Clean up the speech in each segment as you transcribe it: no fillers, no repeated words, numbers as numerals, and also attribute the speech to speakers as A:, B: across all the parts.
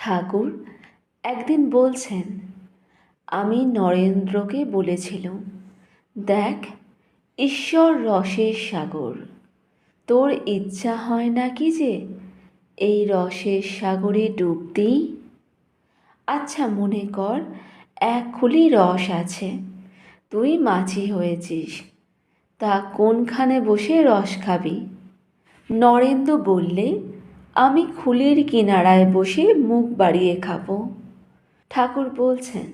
A: ঠাকুর একদিন বলছেন, আমি নরেন্দ্রকে বলেছিলুম, দেখ, ঈশ্বর রসের সাগর। তোর ইচ্ছা হয় না কি যে এই রসের সাগরে ডুব দিই? আচ্ছা, মনে কর এক খুলি রস আছে, তুই মাছি হয়েছিস, তা কোনখানে বসে রস খাবি? নরেন্দ্র বললে, আমি খুলির কিনারায় বসে মুখ বাড়িয়ে খাবো। ঠাকুর বলছেন,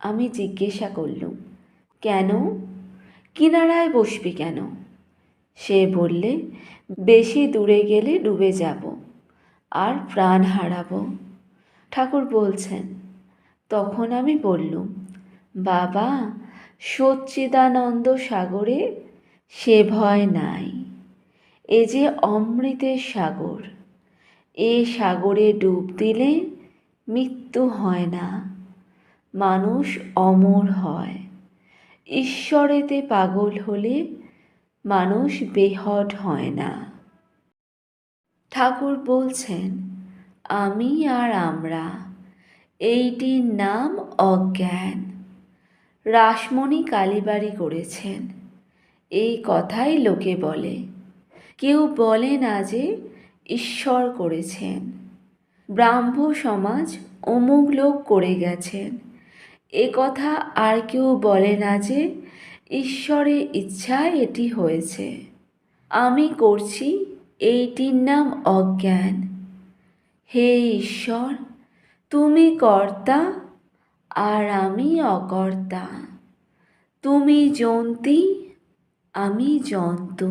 A: আমি জিজ্ঞাসা করলুম, কেন? কিনারায় বসবি কেন? সে বললে, বেশি দূরে গেলে ডুবে যাব আর প্রাণ হারাবো। ঠাকুর বলছেন, তখন আমি বললুম, বাবা, সচ্চিদানন্দ সাগরে সে ভয় নাই। এ যে অমৃতের সাগর, এ সাগরে ডুব দিলে মৃত্যু হয় না, মানুষ অমর হয়। ঈশ্বরেতে পাগল হলে মানুষ বেহড হয় না। ঠাকুর বলছেন, আমি আর আমরা, এইটির নাম অজ্ঞান। রাসমণি কালীবাড়ি করেছেন, এই কথাই লোকে বলে। কেউ বলে না যে ঈশ্বর করেছেন। ব্রাহ্ম সমাজ অমুক লোক করে গেছেন, এ কথা আর কেউ বলে না যে ঈশ্বরের ইচ্ছায় এটি হয়েছে। আমি করছি, এইটির নাম অজ্ঞান। হে ঈশ্বর, তুমি কর্তা আর আমি অকর্তা। তুমি জন্তি, আমি জন্তু,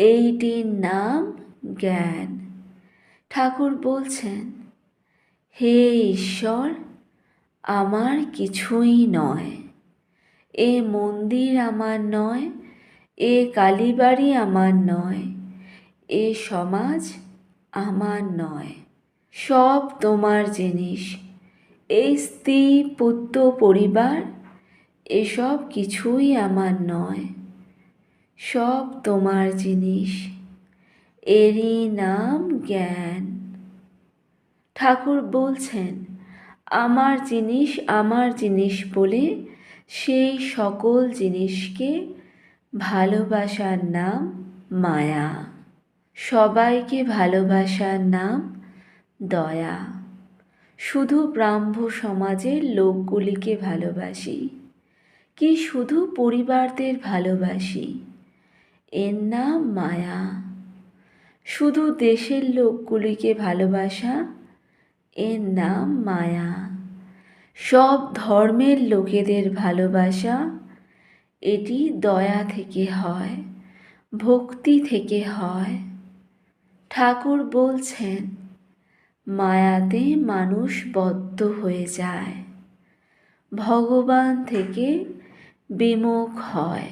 A: এইটির নাম জ্ঞান। ঠাকুর বলছেন, হে ঈশ্বর, আমার কিছুই নয়। এ মন্দির আমার নয়, এ কালীবাড়ি আমার নয়, এ সমাজ আমার নয়, সব তোমার জিনিস। এই স্ত্রী, পুত্র, পরিবার, এসব কিছুই আমার নয়, সব তোমার জিনিস। এরই নাম জ্ঞান। ঠাকুর বলছেন, আমার জিনিস বলে সেই সকল জিনিসকে ভালোবাসার নাম মায়া। সবাইকে ভালোবাসার নাম দয়া। শুধু ব্রাহ্ম সমাজের লোকগুলিকে ভালোবাসি, কি শুধু পরিবারদের ভালোবাসি, এর নাম মায়া। শুধু দেশের লোকগুলিকে ভালোবাসা, এর নাম মায়া। সব ধর্মের লোকেদের ভালোবাসা, এটি দয়া থেকে হয়, ভক্তি থেকে হয়। ঠাকুর বলছেন, মায়াতে মানুষ বদ্ধ হয়ে যায়, ভগবান থেকে বিমুখ হয়।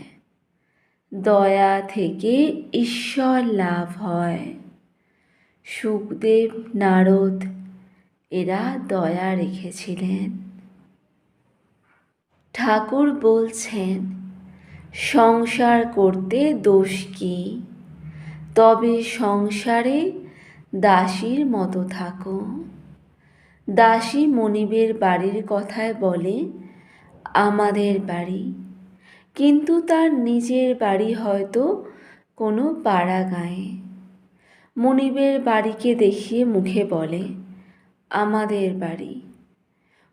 A: দয়া থেকে ঈশ্বর লাভ হয়। শুকদেব, নারদ এরা দয়া রেখেছিলেন। ঠাকুর বলছেন, সংসার করতে দোষ কি? তবে সংসারে দাসীর মতো থাকো। দাসী মনিবের বাড়ির কথায় বলে আমাদের বাড়ি, কিন্তু তার নিজের বাড়ি হয়তো কোনো পাড়া গাঁয়ে। মনিবের বাড়িকে দেখিয়ে মুখে বলে আমাদের বাড়ি,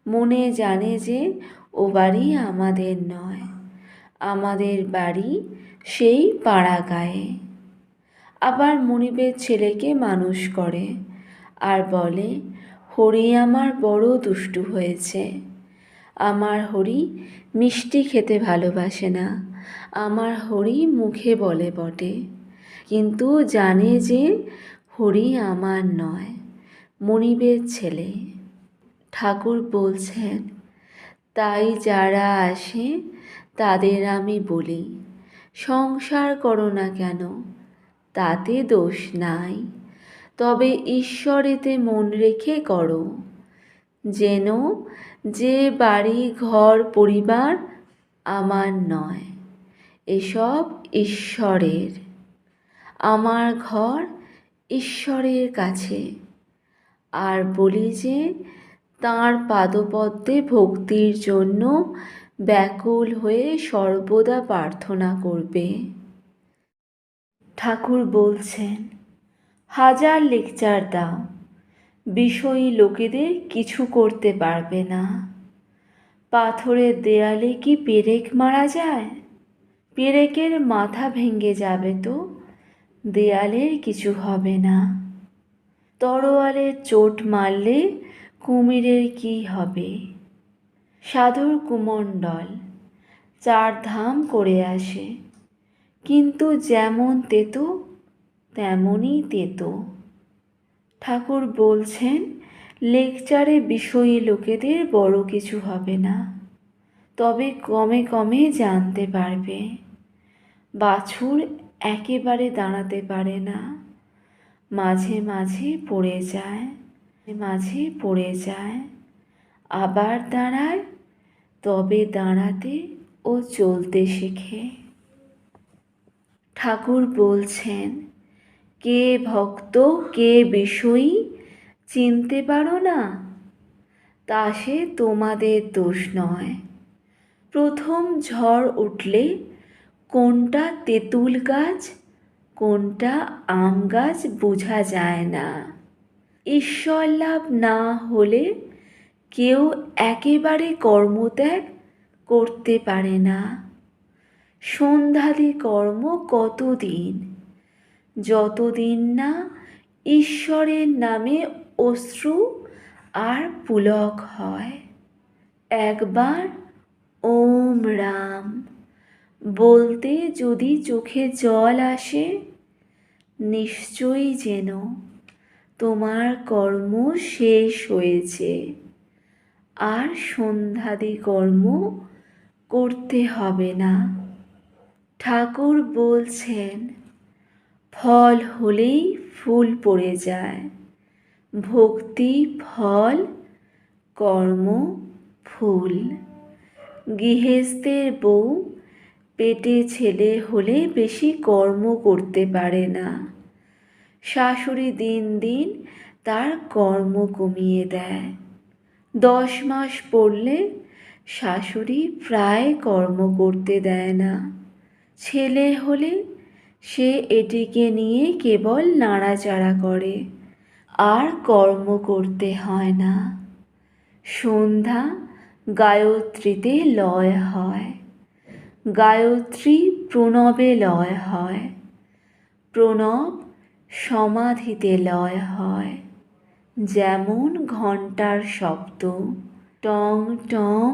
A: মনে জানে যে ও বাড়ি আমাদের নয়, আমাদের বাড়ি সেই পাড়া গাঁয়ে। আবার মনিবের ছেলেকে মানুষ করে আর বলে, হরি আমার বড় দুষ্টু হয়েছে, আমার হরি মিষ্টি খেতে ভালোবাসে না, আমার হরি মুখে বলে বটে, কিন্তু জানে যে হরি আমার নয়, মনিবের ছেলে। ঠাকুর বলছেন, তাই যারা আসে তাদের আমি বলি, সংসার করো না কেন, তাতে দোষ নাই, তবে ঈশ্বরেতে মন রেখে করো। যেন যে বাড়ি ঘর পরিবার আমার নয়, এসব ঈশ্বরের। আমার ঘর ঈশ্বরের কাছে, আর বলি যে তাঁর পাদপদ্মে ভক্তির জন্য ব্যাকুল হয়ে সর্বদা প্রার্থনা করবে। ঠাকুর বলছেন, হাজার লেকচার দাও, বিষয়ী লোকেদের কিছু করতে পারবে না। পাথরের দেয়ালে কি পেরেক মারা যায়? পেরেকের মাথা ভেঙে যাবে তো দেয়ালের কিছু হবে না। তরোয়ালের চোট মারলে কুমিরের কি হবে? সাধুর কুমণ্ডল 4 ধাম করে আসে, কিন্তু যেমন তেতো তেমনই তেতো। ঠাকুর বলছেন, লেকচারে বিষয়ী লোকেদের বড় কিছু হবে না, তবে কমে কমে জানতে পারবে। বাছুর একেবারে দাঁড়াতে পারে না, মাঝে মাঝে পড়ে যায়, মাঝে পড়ে যায়, আবার দাঁড়ায়, তবে দাঁড়াতে ও চলতে শেখে। ঠাকুর বলছেন, কে ভক্ত কে বিষয়ী চিনতে পারো না, তা সে তোমাদের দোষ নয়। প্রথম ঝড় উঠলে কোনটা তেঁতুল গাছ কোনটা আম গাছ বোঝা যায় না। ঈশ্বর লাভ না হলে কেউ একেবারে কর্মত্যাগ করতে পারে না। সন্ধ্যাদি কর্ম কতদিন? যতদিন না ঈশ্বরের নামে অশ্রু আর পুলক হয়। একবার ওম রাম বলতে যদি চোখে জল আসে, নিশ্চয়ই যেন তোমার কর্ম শেষ হয়েছে, আর সন্ধ্যাদি কর্ম করতে হবে না। ঠাকুর বলছেন, ফল হলেই ফুল পড়ে যায়। ভক্তি ফল, কর্ম ফুল। গৃহস্থের বউ পেটে ছেলে হলে বেশি কর্ম করতে পারে না। শাশুড়ি দিন দিন তার কর্ম কমিয়ে দেয়। 10 মাস পড়লে শাশুড়ি প্রায় কর্ম করতে দেয় না। ছেলে হলে সে এটিকে নিয়ে কেবল নাড়াচাড়া করে, আর কর্ম করতে হয় না। সন্ধ্যা গায়ত্রীতে লয় হয়, গায়ত্রী প্রণবে লয় হয়, প্রণব সমাধিতে লয় হয়। যেমন ঘণ্টার শব্দ টং টং,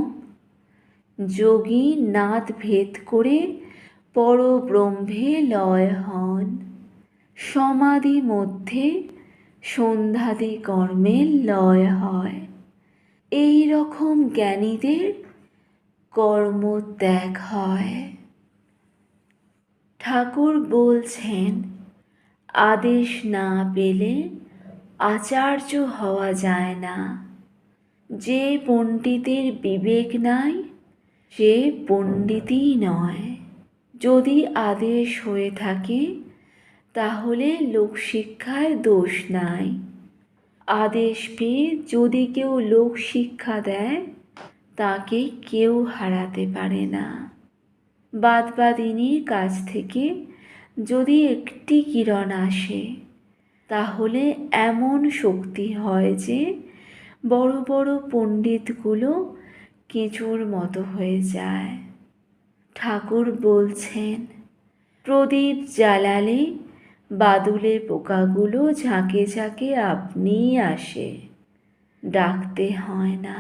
A: যোগী নাদ ভেদ করে পরব্রহ্মে লয় হন। সমাধি মধ্যে সন্ধ্যাদি কর্মের লয় হয়। এই রকম জ্ঞানীদের কর্মত্যাগ হয়। ঠাকুর বলছেন, আদেশ না পেলে আচার্য হওয়া যায় না। যে পণ্ডিতের বিবেক নাই সে পণ্ডিতই নয়। যদি আদেশ হয়ে থাকে তাহলে লোকশিক্ষায় দোষ নাই। আদেশ পেয়ে যদি কেউ লোকশিক্ষা দেয় তাকে কেউ হারাতে পারে না। বাদবাদিনীর কাছ থেকে যদি একটি কিরণ আসে তাহলে এমন শক্তি হয় যে বড় বড় পণ্ডিতগুলো কেঁচোর মতো হয়ে যায়। ঠাকুর বলছেন, প্রদীপ জ্বালালে বাদুলে পোকাগুলো ঝাঁকে ঝাঁকে আপনিই আসে, ডাকতে হয় না।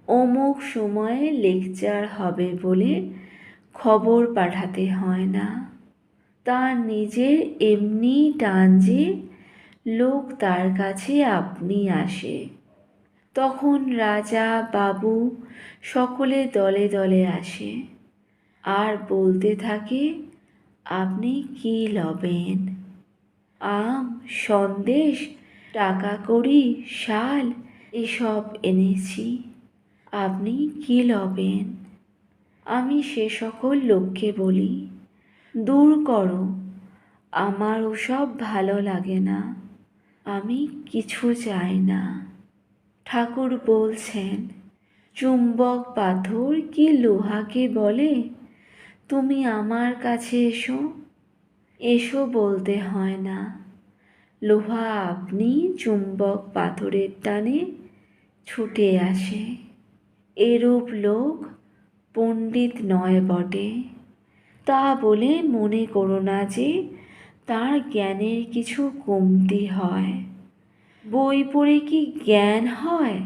A: অমুক সময়ে লেকচার হবে বলে খবর পাঠাতে হয় না। তার নিজের এমনি টান যে লোক তার কাছে আপনি আসে। তখন রাজা বাবু সকলে দলে দলে আসে আর বলতে থাকে, আপনি কি লবেন? আম, সন্দেশ, টাকা কড়ি, শাল এসব এনেছি, আপনি কি লবেন? আমি সে সকল লোককে বলি, দূর করো, আমার ওসব ভালো লাগে না। আমি কিছু চাই না। ঠাকুর বলছেন, চুম্বক পাথর কি লোহাকে বলে, তুমি আমার কাছে এসো। এসো বলতে হয় না, লোহা আপনি চুম্বক পাথরের টানে ছুটে আসে। এরূপ লোক পণ্ডিত নয় বটে, তা বলে মনে করো না যে তার জ্ঞানের কিছু কমতি হয়। বই পড়ে কি জ্ঞান হয়?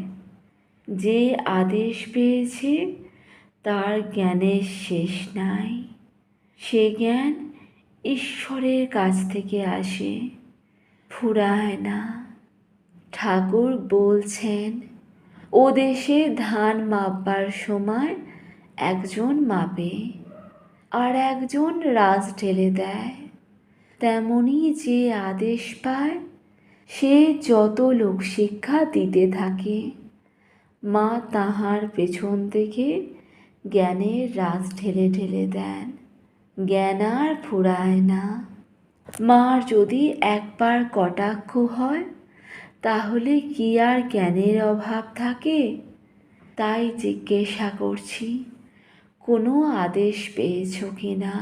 A: যে আদেশ পেয়েছে তার জ্ঞানের শেষ নাই। সে জ্ঞান ঈশ্বরের কাছ থেকে আসে, ফুরায় না। ঠাকুর বলছেন, ও দেশে ধান মাপবার সময় একজন মাপে, আর একজন রাজ ঢেলে দেয়। তেমনি যে আদেশ পায় সে যত লোকশিক্ষা দিতে থাকে, মা তাহার পেছন থেকে জ্ঞানের রাজ ঢেলে ঢেলে দেন। জ্ঞান আর ফুরায় না। মার যদি একবার কটাক্ষ হয় তাহলে কি আর জ্ঞানের অভাব থাকে? তাই জিজ্ঞাসা করছি, কোনো আদেশ পেয়েছ কি না?